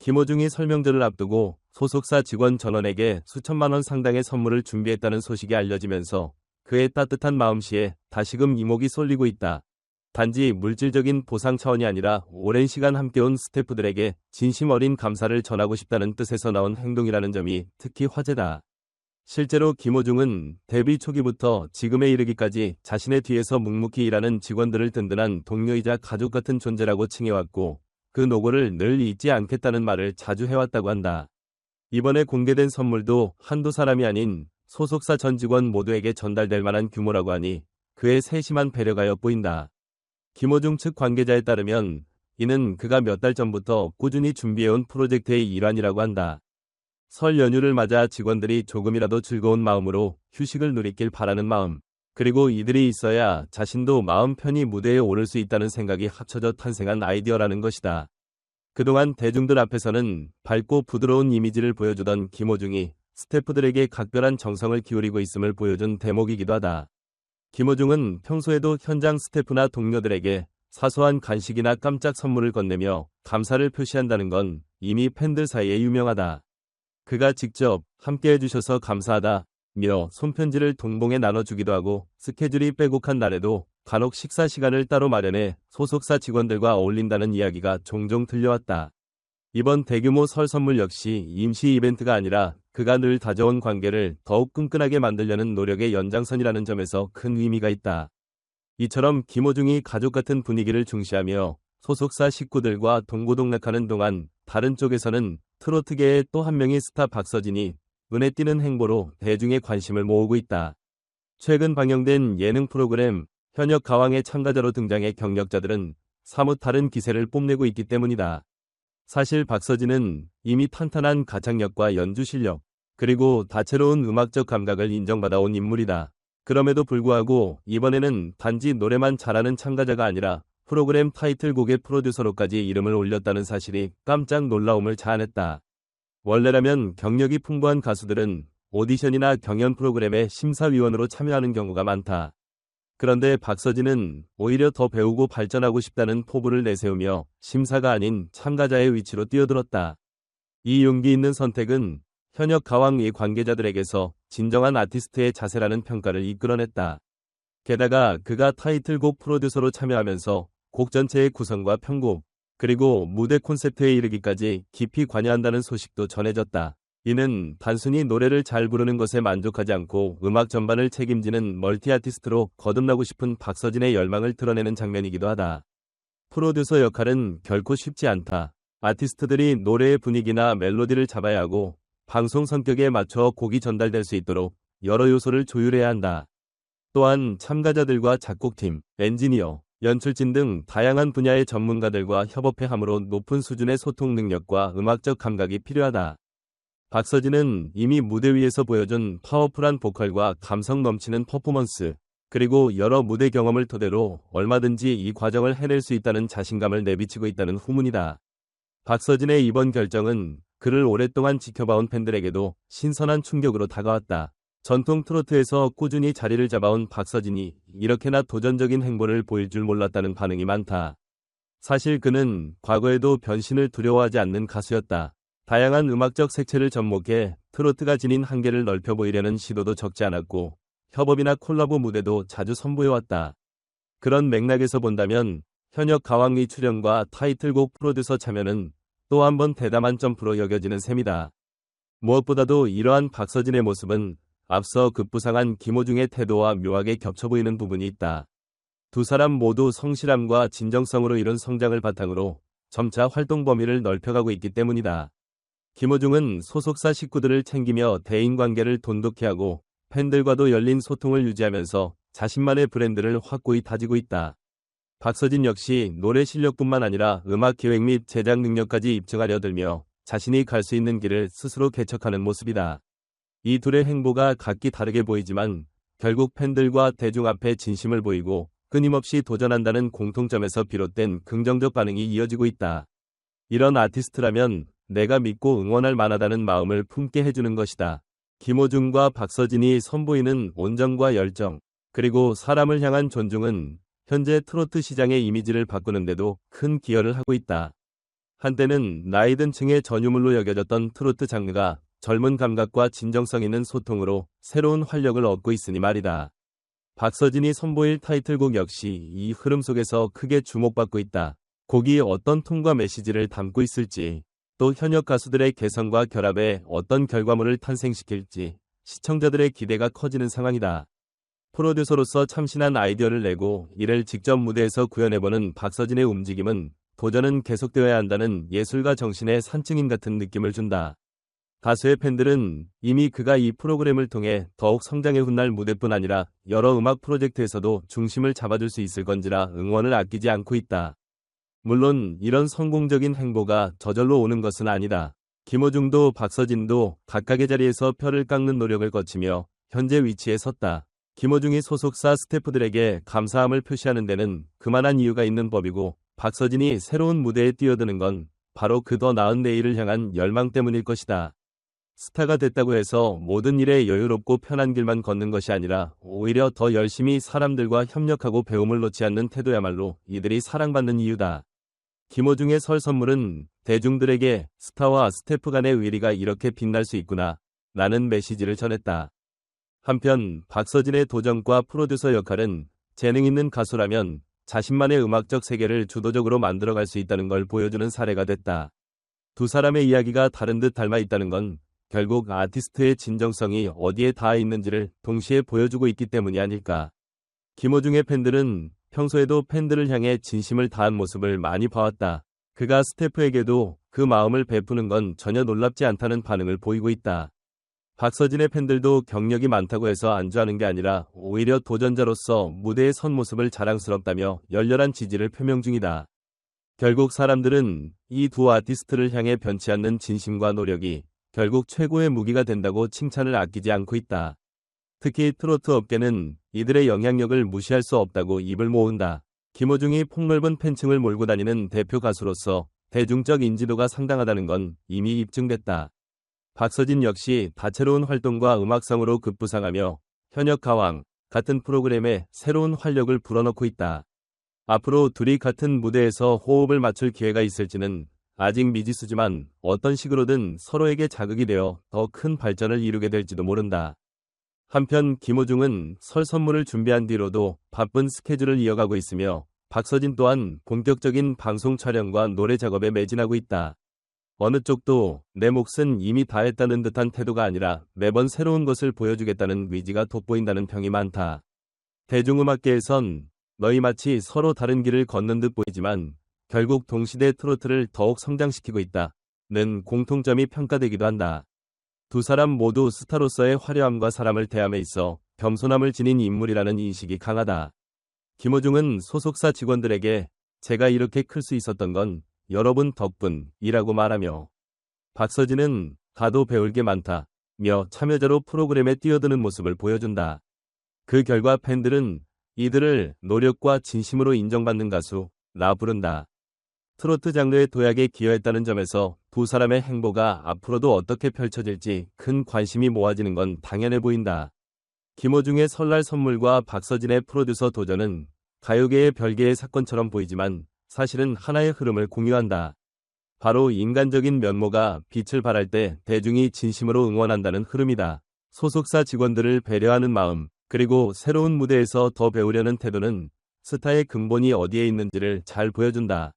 김호중이 설명절을 앞두고 소속사 직원 전원에게 수천만 원 상당의 선물을 준비했다는 소식이 알려지면서 그의 따뜻한 마음씨에 다시금 이목이 쏠리고 있다. 단지 물질적인 보상 차원이 아니라 오랜 시간 함께온 스태프들에게 진심 어린 감사를 전하고 싶다는 뜻에서 나온 행동이라는 점이 특히 화제다. 실제로 김호중은 데뷔 초기부터 지금에 이르기까지 자신의 뒤에서 묵묵히 일하는 직원들을 든든한 동료이자 가족 같은 존재라고 칭해왔고 그 노고를 늘 잊지 않겠다는 말을 자주 해왔다고 한다. 이번에 공개된 선물도 한두 사람이 아닌 소속사 전 직원 모두에게 전달될 만한 규모라고 하니 그의 세심한 배려가 엿보인다. 김호중 측 관계자에 따르면 이는 그가 몇 달 전부터 꾸준히 준비해온 프로젝트의 일환이라고 한다. 설 연휴를 맞아 직원들이 조금이라도 즐거운 마음으로 휴식을 누리길 바라는 마음, 그리고 이들이 있어야 자신도 마음 편히 무대에 오를 수 있다는 생각이 합쳐져 탄생한 아이디어라는 것이다. 그동안 대중들 앞에서는 밝고 부드러운 이미지를 보여주던 김호중이 스태프들에게 각별한 정성을 기울이고 있음을 보여준 대목이기도 하다. 김호중은 평소에도 현장 스태프나 동료들에게 사소한 간식이나 깜짝 선물을 건네며 감사를 표시한다는 건 이미 팬들 사이에 유명하다. 그가 직접 함께 해주셔서 감사하다며 손편지를 동봉해 나눠주기도 하고 스케줄이 빼곡한 날에도 간혹 식사 시간을 따로 마련해 소속사 직원들과 어울린다는 이야기가 종종 들려왔다. 이번 대규모 설 선물 역시 임시 이벤트가 아니라 그가 늘 다져온 관계를 더욱 끈끈하게 만들려는 노력의 연장선이라는 점에서 큰 의미가 있다. 이처럼 김호중이 가족 같은 분위기를 중시하며 소속사 식구들과 동고동락하는 동안 다른 쪽에서는 트로트계의 또 한 명의 스타 박서진이 눈에 띄는 행보로 대중의 관심을 모으고 있다. 최근 방영된 예능 프로그램 현역 가왕의 참가자로 등장해 경력자들은 사뭇 다른 기세를 뽐내고 있기 때문이다. 사실 박서진은 이미 탄탄한 가창력과 연주 실력, 그리고 다채로운 음악적 감각을 인정받아온 인물이다. 그럼에도 불구하고 이번에는 단지 노래만 잘하는 참가자가 아니라 프로그램 타이틀곡의 프로듀서로까지 이름을 올렸다는 사실이 깜짝 놀라움을 자아냈다. 원래라면 경력이 풍부한 가수들은 오디션이나 경연 프로그램의 심사위원으로 참여하는 경우가 많다. 그런데 박서진은 오히려 더 배우고 발전하고 싶다는 포부를 내세우며 심사가 아닌 참가자의 위치로 뛰어들었다. 이 용기 있는 선택은 현역 가왕의 관계자들에게서 진정한 아티스트의 자세라는 평가를 이끌어냈다. 게다가 그가 타이틀곡 프로듀서로 참여하면서 곡 전체의 구성과 편곡, 그리고 무대 콘셉트에 이르기까지 깊이 관여한다는 소식도 전해졌다. 이는 단순히 노래를 잘 부르는 것에 만족하지 않고 음악 전반을 책임지는 멀티아티스트로 거듭나고 싶은 박서진의 열망을 드러내는 장면이기도 하다. 프로듀서 역할은 결코 쉽지 않다. 아티스트들이 노래의 분위기나 멜로디를 잡아야 하고 방송 성격에 맞춰 곡이 전달될 수 있도록 여러 요소를 조율해야 한다. 또한 참가자들과 작곡팀, 엔지니어, 연출진 등 다양한 분야의 전문가들과 협업해 함으로 높은 수준의 소통 능력과 음악적 감각이 필요하다. 박서진은 이미 무대 위에서 보여준 파워풀한 보컬과 감성 넘치는 퍼포먼스, 그리고 여러 무대 경험을 토대로 얼마든지 이 과정을 해낼 수 있다는 자신감을 내비치고 있다는 후문이다. 박서진의 이번 결정은 그를 오랫동안 지켜봐온 팬들에게도 신선한 충격으로 다가왔다. 전통 트로트에서 꾸준히 자리를 잡아온 박서진이 이렇게나 도전적인 행보를 보일 줄 몰랐다는 반응이 많다. 사실 그는 과거에도 변신을 두려워하지 않는 가수였다. 다양한 음악적 색채를 접목해 트로트가 지닌 한계를 넓혀 보이려는 시도도 적지 않았고 협업이나 콜라보 무대도 자주 선보여왔다. 그런 맥락에서 본다면 현역 가왕의 출연과 타이틀곡 프로듀서 참여는 또 한 번 대담한 점프로 여겨지는 셈이다. 무엇보다도 이러한 박서진의 모습은 앞서 급부상한 김호중의 태도와 묘하게 겹쳐 보이는 부분이 있다. 두 사람 모두 성실함과 진정성으로 이룬 성장을 바탕으로 점차 활동 범위를 넓혀가고 있기 때문이다. 김호중은 소속사 식구들을 챙기며 대인관계를 돈독히 하고 팬들과도 열린 소통을 유지하면서 자신만의 브랜드를 확고히 다지고 있다. 박서진 역시 노래 실력뿐만 아니라 음악 기획 및 제작 능력까지 입증하려 들며 자신이 갈 수 있는 길을 스스로 개척하는 모습이다. 이 둘의 행보가 각기 다르게 보이지만 결국 팬들과 대중 앞에 진심을 보이고 끊임없이 도전한다는 공통점에서 비롯된 긍정적 반응이 이어지고 있다. 이런 아티스트라면 내가 믿고 응원할 만하다는 마음을 품게 해주는 것이다. 김호중과 박서진이 선보이는 온정과 열정, 그리고 사람을 향한 존중은 현재 트로트 시장의 이미지를 바꾸는데도 큰 기여를 하고 있다. 한때는 나이든 층의 전유물로 여겨졌던 트로트 장르가 젊은 감각과 진정성 있는 소통으로 새로운 활력을 얻고 있으니 말이다. 박서진이 선보일 타이틀곡 역시 이 흐름 속에서 크게 주목받고 있다. 곡이 어떤 톤과 메시지를 담고 있을지, 또 현역 가수들의 개성과 결합해 어떤 결과물을 탄생시킬지 시청자들의 기대가 커지는 상황이다. 프로듀서로서 참신한 아이디어를 내고 이를 직접 무대에서 구현해보는 박서진의 움직임은 도전은 계속되어야 한다는 예술가 정신의 산증인 같은 느낌을 준다. 가수의 팬들은 이미 그가 이 프로그램을 통해 더욱 성장해 훗날 무대뿐 아니라 여러 음악 프로젝트에서도 중심을 잡아줄 수 있을 건지라 응원을 아끼지 않고 있다. 물론 이런 성공적인 행보가 저절로 오는 것은 아니다. 김호중도 박서진도 각각의 자리에서 펴를 깎는 노력을 거치며 현재 위치에 섰다. 김호중이 소속사 스태프들에게 감사함을 표시하는 데는 그만한 이유가 있는 법이고, 박서진이 새로운 무대에 뛰어드는 건 바로 그 더 나은 내일을 향한 열망 때문일 것이다. 스타가 됐다고 해서 모든 일에 여유롭고 편한 길만 걷는 것이 아니라 오히려 더 열심히 사람들과 협력하고 배움을 놓지 않는 태도야말로 이들이 사랑받는 이유다. 김호중의 설 선물은 대중들에게 스타와 스태프 간의 의리가 이렇게 빛날 수 있구나 라는 메시지를 전했다. 한편 박서진의 도전과 프로듀서 역할은 재능 있는 가수라면 자신만의 음악적 세계를 주도적으로 만들어갈 수 있다는 걸 보여주는 사례가 됐다. 두 사람의 이야기가 다른 듯 닮아 있다는 건 결국 아티스트의 진정성이 어디에 닿아 있는지를 동시에 보여주고 있기 때문이 아닐까. 김호중의 팬들은 평소에도 팬들을 향해 진심을 다한 모습을 많이 봐왔다. 그가 스태프에게도 그 마음을 베푸는 건 전혀 놀랍지 않다는 반응을 보이고 있다. 박서진의 팬들도 경력이 많다고 해서 안주하는 게 아니라 오히려 도전자로서 무대에 선 모습을 자랑스럽다며 열렬한 지지를 표명 중이다. 결국 사람들은 이 두 아티스트를 향해 변치 않는 진심과 노력이 결국 최고의 무기가 된다고 칭찬을 아끼지 않고 있다. 특히 트로트 업계는 이들의 영향력을 무시할 수 없다고 입을 모은다. 김호중이 폭넓은 팬층을 몰고 다니는 대표 가수로서 대중적 인지도가 상당하다는 건 이미 입증됐다. 박서진 역시 다채로운 활동과 음악성으로 급부상하며 현역 가왕 같은 프로그램에 새로운 활력을 불어넣고 있다. 앞으로 둘이 같은 무대에서 호흡을 맞출 기회가 있을지는 아직 미지수지만 어떤 식으로든 서로에게 자극이 되어 더 큰 발전을 이루게 될지도 모른다. 한편 김호중은 설 선물을 준비한 뒤로도 바쁜 스케줄을 이어가고 있으며 박서진 또한 본격적인 방송 촬영과 노래 작업에 매진하고 있다. 어느 쪽도 내 몫은 이미 다했다는 듯한 태도가 아니라 매번 새로운 것을 보여주겠다는 의지가 돋보인다는 평이 많다. 대중음악계에선 너희 마치 서로 다른 길을 걷는 듯 보이지만 결국 동시대 트로트를 더욱 성장시키고 있다는 공통점이 평가되기도 한다. 두 사람 모두 스타로서의 화려함과 사람을 대함에 있어 겸손함을 지닌 인물이라는 인식이 강하다. 김호중은 소속사 직원들에게 제가 이렇게 클 수 있었던 건 여러분 덕분이라고 말하며, 박서진은 가도 배울 게 많다며 참여자로 프로그램에 뛰어드는 모습을 보여준다. 그 결과 팬들은 이들을 노력과 진심으로 인정받는 가수라 부른다. 트로트 장르의 도약에 기여했다는 점에서 두 사람의 행보가 앞으로도 어떻게 펼쳐질지 큰 관심이 모아지는 건 당연해 보인다. 김호중의 설날 선물과 박서진의 프로듀서 도전은 가요계의 별개의 사건처럼 보이지만 사실은 하나의 흐름을 공유한다. 바로 인간적인 면모가 빛을 발할 때 대중이 진심으로 응원한다는 흐름이다. 소속사 직원들을 배려하는 마음, 그리고 새로운 무대에서 더 배우려는 태도는 스타의 근본이 어디에 있는지를 잘 보여준다.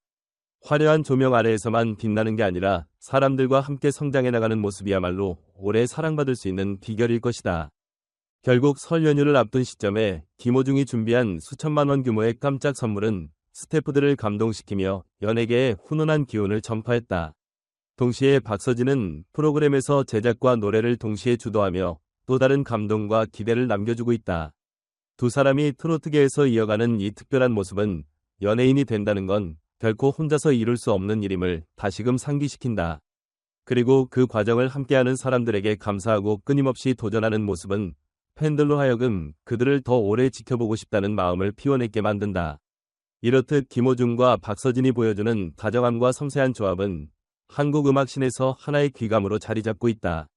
화려한 조명 아래에서만 빛나는 게 아니라 사람들과 함께 성장해 나가는 모습이야말로 오래 사랑받을 수 있는 비결일 것이다. 결국 설 연휴를 앞둔 시점에 김호중이 준비한 수천만 원 규모의 깜짝 선물은 스태프들을 감동시키며 연예계에 훈훈한 기운을 전파했다. 동시에 박서진은 프로그램에서 제작과 노래를 동시에 주도하며 또 다른 감동과 기대를 남겨주고 있다. 두 사람이 트로트계에서 이어가는 이 특별한 모습은 연예인이 된다는 건 결코 혼자서 이룰 수 없는 일임을 다시금 상기시킨다. 그리고 그 과정을 함께하는 사람들에게 감사하고 끊임없이 도전하는 모습은 팬들로 하여금 그들을 더 오래 지켜보고 싶다는 마음을 피워내게 만든다. 이렇듯 김호중과 박서진이 보여주는 다정함과 섬세한 조합은 한국 음악신에서 하나의 귀감으로 자리 잡고 있다.